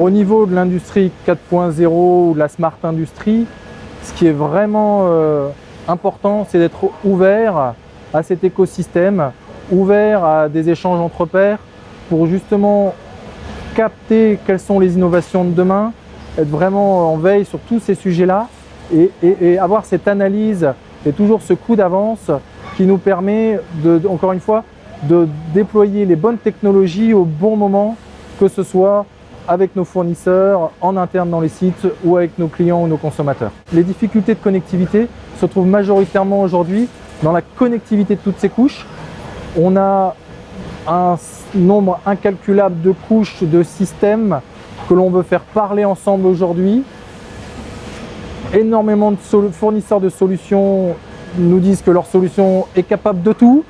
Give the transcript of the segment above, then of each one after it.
Au niveau de l'industrie 4.0 ou de la smart industrie, ce qui est vraiment important, c'est d'être ouvert à cet écosystème, ouvert à des échanges entre pairs pour justement capter quelles sont les innovations de demain, être vraiment en veille sur tous ces sujets-là et avoir cette analyse et toujours ce coup d'avance qui nous permet, encore une fois, de déployer les bonnes technologies au bon moment, que ce soit avec nos fournisseurs, en interne dans les sites ou avec nos clients ou nos consommateurs. Les difficultés de connectivité se trouvent majoritairement aujourd'hui dans la connectivité de toutes ces couches. On a un nombre incalculable de couches, de systèmes que l'on veut faire parler ensemble aujourd'hui. Énormément de fournisseurs de solutions nous disent que leur solution est capable de tout.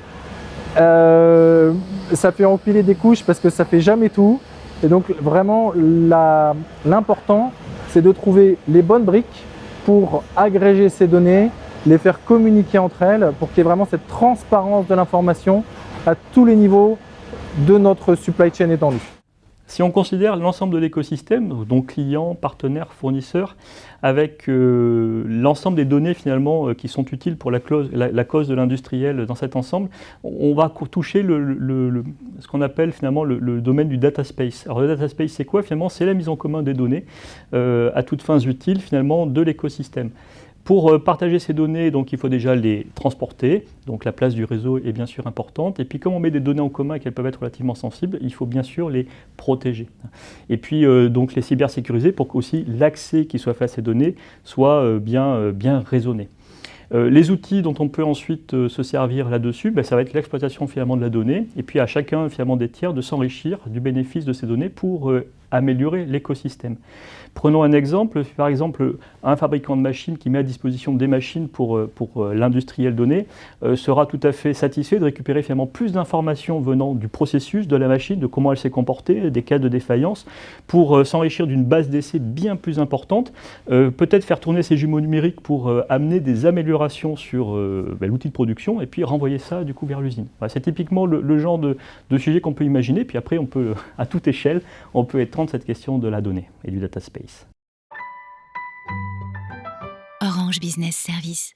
Ça fait empiler des couches parce que ça fait jamais tout. Et donc vraiment l'important, c'est de trouver les bonnes briques pour agréger ces données, les faire communiquer entre elles pour qu'il y ait vraiment cette transparence de l'information à tous les niveaux de notre supply chain étendue. Si on considère l'ensemble de l'écosystème, donc clients, partenaires, fournisseurs, avec l'ensemble des données finalement qui sont utiles pour la cause de l'industriel dans cet ensemble, on va toucher ce qu'on appelle finalement le domaine du data space. Alors le data space, c'est quoi finalement? C'est la mise en commun des données à toutes fins utiles finalement de l'écosystème. Pour partager ces données, donc, il faut déjà les transporter, donc la place du réseau est bien sûr importante. Et puis comme on met des données en commun et qu'elles peuvent être relativement sensibles, il faut bien sûr les protéger. Et puis donc les cybersécuriser pour qu'aussi l'accès qui soit fait à ces données soit bien raisonné. Les outils dont on peut ensuite se servir là-dessus, ça va être l'exploitation finalement de la donnée, et puis à chacun finalement des tiers de s'enrichir du bénéfice de ces données pour améliorer l'écosystème. Prenons un exemple, par exemple un fabricant de machines qui met à disposition des machines pour l'industriel donné sera tout à fait satisfait de récupérer finalement plus d'informations venant du processus de la machine, de comment elle s'est comportée, des cas de défaillance, pour s'enrichir d'une base d'essai bien plus importante, peut-être faire tourner ses jumeaux numériques pour amener des améliorations sur l'outil de production et puis renvoyer ça du coup vers l'usine. Voilà, c'est typiquement le genre de sujet qu'on peut imaginer, puis après on peut, à toute échelle, on peut étendre cette question de la donnée et du data space. Orange Business Service.